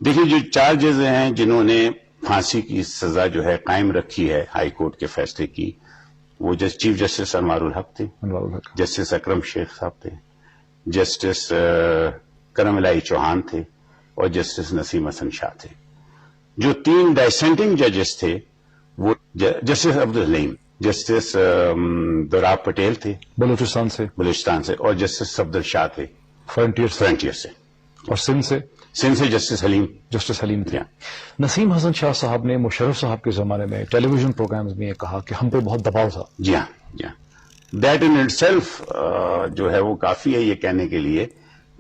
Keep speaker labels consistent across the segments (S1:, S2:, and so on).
S1: دیکھیے جو 4 جج ہیں جنہوں نے پھانسی کی سزا جو ہے قائم رکھی ہے ہائی کورٹ کے فیصلے کی، وہ چیف جسٹس انوار الحق تھے، جسٹس اکرم شیخ صاحب تھے، جسٹس کرم الہی چوہان تھے اور جسٹس نسیم حسن شاہ تھے۔ جو 3 ڈائسینٹنگ ججز تھے وہ جسٹس عبدالحلیم، جسٹس دوراب پٹیل تھے بلوچستان سے اور جسٹس صفدر شاہ تھے فرنٹیئر سے،
S2: اور سندھ سے
S1: جسٹس حلیم
S2: تھے۔ نسیم حسن شاہ صاحب نے مشرف صاحب کے زمانے میں ٹیلی ویژن پروگرامز میں یہ کہا کہ ہم پہ بہت دباؤ تھا۔
S1: جی ہاں دیٹ ان اٹ سیلف جو ہے وہ کافی ہے یہ کہنے کے لیے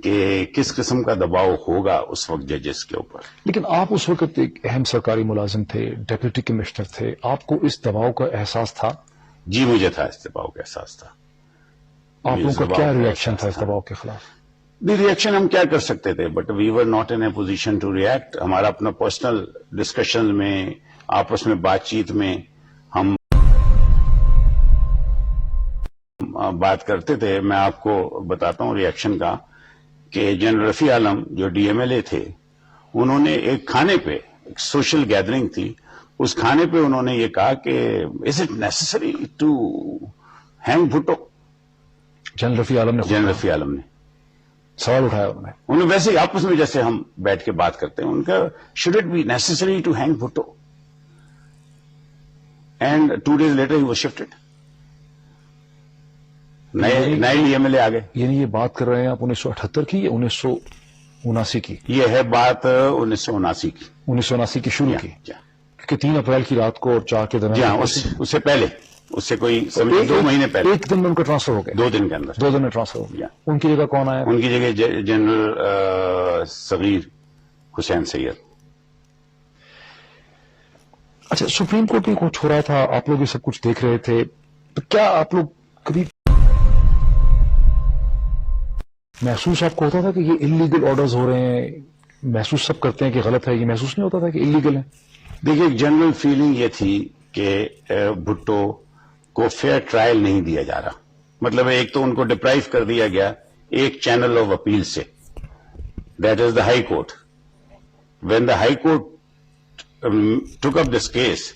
S1: کہ کس قسم کا دباؤ ہوگا اس وقت ججز کے اوپر۔
S2: لیکن آپ اس وقت ایک اہم سرکاری ملازم تھے، ڈپٹی کمشنر تھے، آپ کو اس دباؤ کا احساس تھا؟
S1: جی مجھے تھا، اس دباؤ کا احساس تھا۔
S2: آپ لوگوں کا کیا ری ایکشن تھا اس دباؤ کے خلاف؟
S1: ری ایکشن ہم کیا کر سکتے تھے، but we were not in a position to react. ہمارا اپنا پرسنل ڈسکشن میں، آپس میں بات چیت میں ہم بات کرتے تھے۔ میں آپ کو بتاتا ہوں ری ایکشن کا کہ جنرل رفیع عالم جو ڈی ایم ایل اے تھے، انہوں نے ایک کھانے پہ، ایک سوشل گیدرنگ تھی، اس کھانے پہ انہوں نے یہ کہا کہ is it necessary to hang Bhutto?
S2: General Rafi
S1: Alam نے
S2: سوال اٹھایا
S1: انہوں نے ویسے ہی آپس میں جیسے ہم بیٹھ کے بات کرتے ہیں، ان کا should it be necessary to hang Bhutto? And 2 days later he was shifted, نئے ڈی ایم ایل اے آ گئے۔
S2: یعنی یہ بات کر رہے ہیں آپ 1978 کی یا 1979 کی؟
S1: یہ ہے بات 1979 کی،
S2: 1979 کی شروع کی، کیونکہ 3 اپریل کی رات کو اور 4 کے درمیان۔
S1: جی ہاں، اس سے پہلے، اس سے کوئی 2 مہینے پہلے،
S2: ایک دن میں ان کا ٹرانسفر ہو گیا،
S1: 2 دن کے اندر
S2: 2 دن میں ٹرانسفر ہو گیا۔ ان کی جگہ کون آیا؟
S1: ان کی جگہ جنرل صغیر حسین سید۔
S2: اچھا، سپریم کورٹ میں کچھ ہو رہا تھا، آپ لوگ یہ سب کچھ دیکھ رہے تھے، تو کیا آپ لوگ کبھی محسوس آپ کو ہوتا تھا کہ یہ انلیگل آرڈرز ہو رہے ہیں؟ محسوس سب کرتے ہیں کہ غلط ہے، یہ محسوس نہیں ہوتا تھا کہ انلیگل ہے؟
S1: دیکھیے ایک جنرل فیلنگ یہ تھی کہ بھٹو کو فیئر ٹرائل نہیں دیا جا رہا۔ مطلب ایک تو ان کو ڈپرائیو کر دیا گیا ایک چینل آف اپیل سے، that is the high court. When the high court took up this case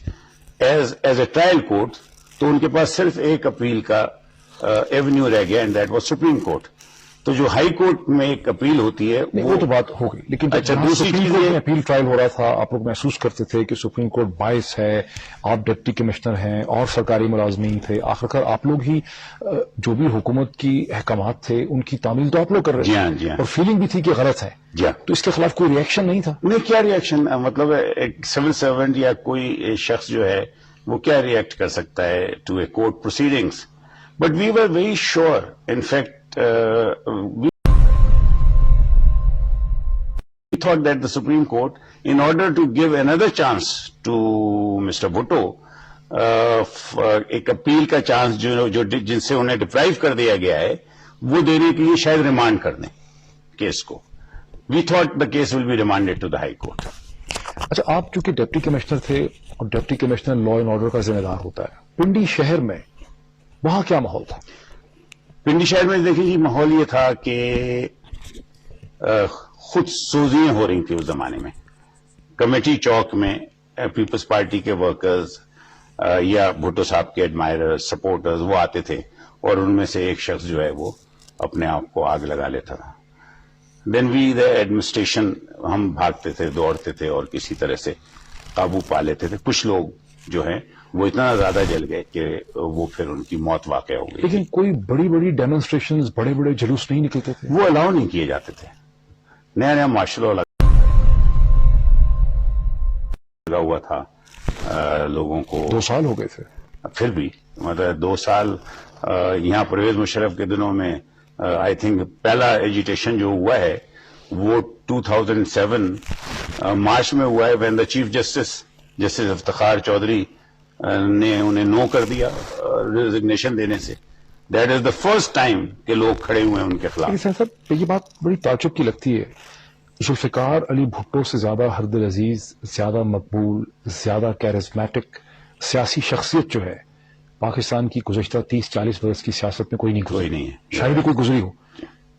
S1: as a trial court, تو ان کے پاس صرف ایک اپیل کا ایونیو رہ گیا، and that was supreme court. تو جو ہائی کورٹ میں ایک اپیل ہوتی ہے
S2: وہ تو بات ہو گئی، لیکن دوسری چیز میں اپیل ٹرائل ہو رہا تھا، آپ لوگ محسوس کرتے تھے کہ سپریم کورٹ باعث ہے، آپ ڈپٹی کمشنر ہیں اور سرکاری ملازمین تھے، آخرکار آپ لوگ ہی جو بھی حکومت کی احکامات تھے ان کی تعمیل تو آپ لوگ کر رہے تھے،
S1: جی ہاں،
S2: اور فیلنگ بھی تھی کہ غلط ہے، تو اس کے خلاف کوئی ری ایکشن نہیں تھا؟
S1: نہیں، کیا ری ایکشن؟ مطلب ایک سول سرونٹ یا کوئی شخص جو ہے وہ کیا ری ایکٹ کر سکتا ہے to a court proceedings? But we were very sure, in fact we thought that the Supreme Court, in order to give another chance to Mr. Bhutto, ایک اپیل کا چانس جو جن سے انہیں ڈپرائیو کر دیا گیا ہے وہ دینے کے لیے شاید ریمانڈ کر دیں کیس کو۔ We thought the case will be remanded to the High Court.
S2: اچھا، آپ چونکہ ڈپٹی کمشنر تھے اور deputy commissioner law and order کا ذمہ دار ہوتا ہے، پنڈی شہر میں وہاں کیا ماحول تھا؟
S1: پنڈی شہر میں دیکھیں جی، ماحول یہ تھا کہ خود سوزیاں ہو رہی تھی اس زمانے میں۔ کمیٹی چوک میں پیپلز پارٹی کے ورکرز یا بھٹو صاحب کے ایڈمائرر سپورٹرز وہ آتے تھے اور ان میں سے ایک شخص جو ہے وہ اپنے آپ کو آگ لگا لیتا تھا۔ دین وی دا ایڈمنسٹریشن، ہم بھاگتے تھے، دوڑتے تھے اور کسی طرح سے قابو پا لیتے تھے۔ کچھ لوگ جو ہیں وہ اتنا زیادہ جل گئے کہ وہ پھر ان کی موت واقع ہو گئی۔
S2: لیکن کوئی بڑی بڑی ڈیمونسٹریشنز، بڑے بڑے جلوس نہیں نکلتے تھے؟
S1: وہ الاؤ نہیں کیے جاتے تھے۔ نیا نیا مارشل لا لگا ہوا تھا، لوگوں کو
S2: 2 سال ہو گئے تھے،
S1: پھر بھی مطلب 2 سال۔ یہاں پرویز مشرف کے دنوں میں آئی تھنک پہلا ایجیٹیشن جو ہوا ہے وہ 2007 مارچ میں ہوا ہے، when the chief justice Iftikhar Chaudhry نے انہیں نو کر دیا ریزگنیشن دینے سے۔ That is the first time کہ لوگ کھڑے ہوئے ہیں ان کے خلاف۔
S2: صاحب یہ بات بڑی تعجب کی لگتی ہے، ذوالفقار علی بھٹو سے زیادہ ہردل عزیز، زیادہ مقبول، زیادہ کیرزمیٹک سیاسی شخصیت جو ہے پاکستان کی گزشتہ 30-40 برس کی سیاست میں کوئی نہیں ہے، شاید ہی کوئی گزری ہو۔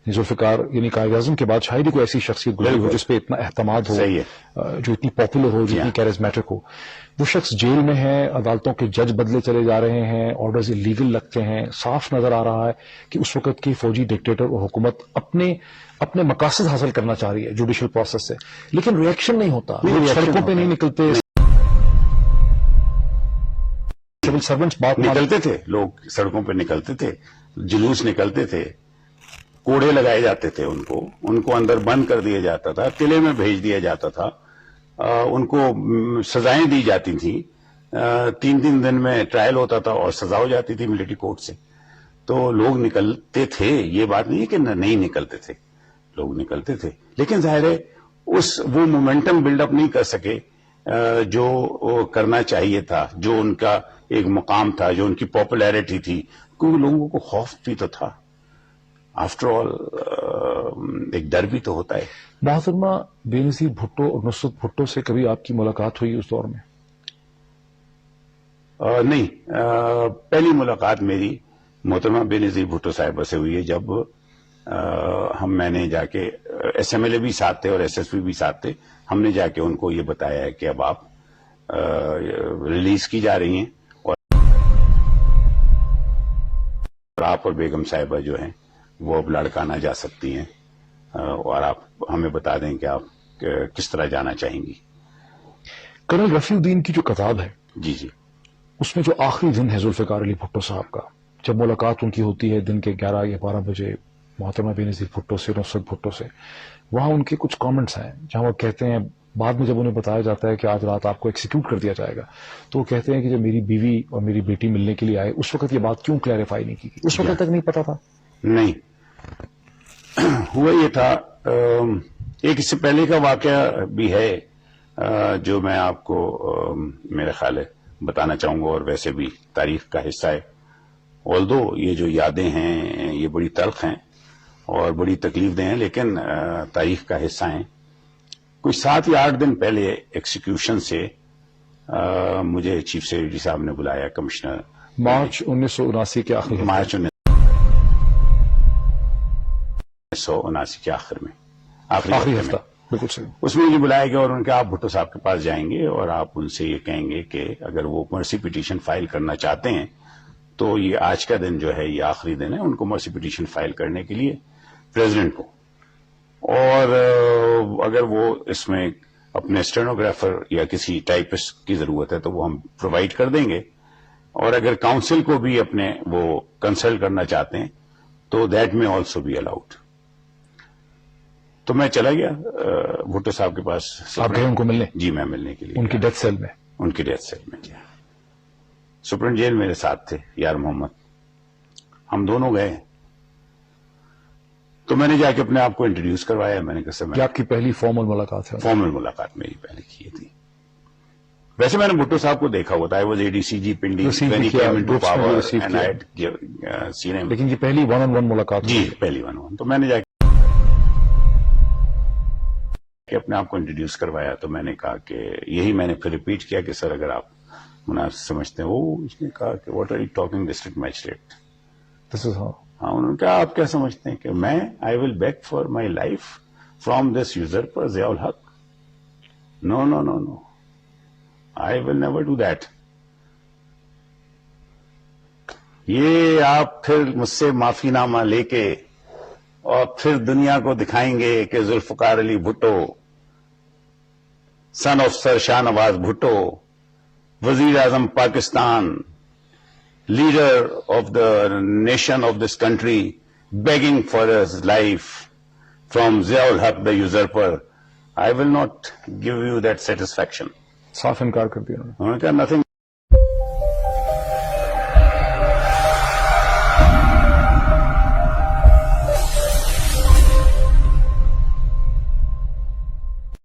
S2: ذوالفقار یعنی قائد اعظم کے بعد شاید ہی کوئی ایسی شخصیت گزری ہو جس پہ اتنا اعتماد ہو, جو اتنی پاپولر ہو, جتنی کیرزمیٹک ہو. وہ شخص جیل میں ہے, عدالتوں کے جج بدلے چلے جا رہے ہیں, آرڈرز لیگل لگتے ہیں, صاف نظر آ رہا ہے کہ اس وقت کی فوجی ڈکٹیٹر اور حکومت اپنے مقاصد حاصل کرنا چاہ رہی ہے جوڈیشل پروسیس سے, لیکن ریئیکشن نہیں ہوتا, سڑکوں پہ نہیں نکلتے. سرونٹس بات
S1: نکلتے تھے, لوگ سڑکوں پہ نکلتے تھے, جلوس نکلتے تھے, کوڑے لگائے جاتے تھے, ان کو اندر بند کر دیا جاتا تھا, قلعے میں بھیج دیا جاتا تھا, ان کو سزائیں دی جاتی تھیں, 3 دن میں ٹرائل ہوتا تھا اور سزا ہو جاتی تھی ملٹری کورٹ سے. تو لوگ نکلتے تھے, یہ بات نہیں ہے کہ نہیں نکلتے تھے, لوگ نکلتے تھے, لیکن ظاہر ہے وہ مومنٹم بلڈ اپ نہیں کر سکے جو کرنا چاہیے تھا, جو ان کا ایک مقام تھا, جو ان کی پاپولیرٹی تھی, کیونکہ لوگوں کو خوف بھی تو تھا. آفٹر آل ایک ڈر بھی تو ہوتا ہے.
S2: محترمہ بے نظیر بھٹو اور نصرت بھٹو سے کبھی آپ کی ملاقات ہوئی اس دور میں؟
S1: نہیں, پہلی ملاقات میری محترمہ بے نظیر بھٹو صاحبہ سے ہوئی ہے جب میں نے جا کے, ایس ایم ایل اے بھی ساتھ تھے اور ایس ایس پی بھی ساتھ تھے, ہم نے جا کے ان کو یہ بتایا ہے کہ اب آپ ریلیز کی جا رہی ہیں اور آپ اور بیگم صاحبہ جو ہیں وہ اب لاڑکانہ جا سکتی ہیں, اور آپ ہمیں بتا دیں کہ آپ کس طرح جانا چاہیں گی.
S2: کرنل رفیع الدین کی جو کتاب ہے,
S1: جی جی,
S2: اس میں جو آخری دن ہے ذوالفقار علی بھٹو صاحب کا, جب ملاقات ان کی ہوتی ہے دن کے 11 یا 12 بجے محترمہ بے نظیر بھٹو سے, نصرت بھٹو سے, وہاں ان کے کچھ کامنٹس ہیں جہاں وہ کہتے ہیں, بعد میں جب انہیں بتایا جاتا ہے کہ آج رات آپ کو ایکسیکیوٹ کر دیا جائے گا, تو وہ کہتے ہیں کہ جب میری بیوی اور میری بیٹی ملنے کے لیے آئے اس وقت یہ بات کیوں کلیریفائی نہیں کی گئی؟ اس وقت تک نہیں پتا تھا.
S1: نہیں, ہوا یہ تھا, ایک اس سے پہلے کا واقعہ بھی ہے جو میں آپ کو میرے خیال ہے بتانا چاہوں گا, اور ویسے بھی تاریخ کا حصہ ہے. آلدو یہ جو یادیں ہیں یہ بڑی تلخ ہیں اور بڑی تکلیف دہ ہیں, لیکن تاریخ کا حصہ ہیں. کوئی 7 یا 8 دن پہلے ایکسیکیوشن سے مجھے چیف سیکرٹری صاحب نے بلایا, کمشنر,
S2: مارچ 1979 کے آخر,
S1: مارچ 1979 کے آخر میں, آخری ہفتہ,
S2: بالکل صحیح.
S1: اس میں مجھے بلایا گیا اور ان کے آپ بھٹو صاحب کے پاس جائیں گے اور آپ ان سے یہ کہیں گے کہ اگر وہ مرسی پٹیشن فائل کرنا چاہتے ہیں تو یہ آج کا دن جو ہے یہ آخری دن ہے ان کو مرسی پٹیشن فائل کرنے کے لیے پریزیڈنٹ کو, اور اگر وہ اس میں اپنے اسٹینوگرافر یا کسی ٹائپسٹ کی ضرورت ہے تو وہ ہم پرووائڈ کر دیں گے, اور اگر کاؤنسل کو بھی اپنے وہ کنسلٹ کرنا چاہتے ہیں تو دیٹ میں آلسو بی الاؤڈ. تو میں چلا گیا بھٹو صاحب کے پاس.
S2: آپ گئے ان کو ملنے؟
S1: جی, میں ملنے کے لیے.
S2: ان کی ڈیتھ سیل میں؟
S1: ان کی ڈیتھ سیل میں, جی. سپرنٹ جیل میرے ساتھ تھے یار محمد, ہم دونوں گئے. تو میں نے جا کے اپنے آپ کو انٹروڈیوس کروایا. میں نے کہا سر,
S2: آپ کی پہلی فارمل ملاقات ہے؟
S1: فارمل ملاقات میری پہلے کی تھی. ویسے میں نے بھٹو صاحب کو دیکھا ہوتا ہے, وہ اے ڈی سی جی پنڈی,
S2: لیکن یہ پہلی 1-on-1 ملاقات؟
S1: جی, پہلی 1-on-1. تو میں نے جا کے اپنے آپ کو انٹروڈیوس کروایا. تو میں نے کہا کہ یہی میں نے پھر ریپیٹ کیا کہ سر اگر آپ مناسب سمجھتے ہیں. اس نے کہا کہ what are you talking district magistrate. ہاں, انہوں نے کہا آپ کیا سمجھتے ہیں کہ میں I will beg for my life from this usurper Zia ul-Haq. No no no no, I will never do that. یہ آپ پھر مجھ سے معافی نامہ لے کے اور پھر دنیا کو دکھائیں گے کہ ذوالفقار علی بھٹو, سن آف سر شاہ نواز بھٹو, وزیر اعظم Pakistan, leader of the nation of this country, begging for his life from Zia ul Haq, the usurper. I will not give you that satisfaction.
S2: صاف انکار کر دیا انہوں نے.
S1: Nothing.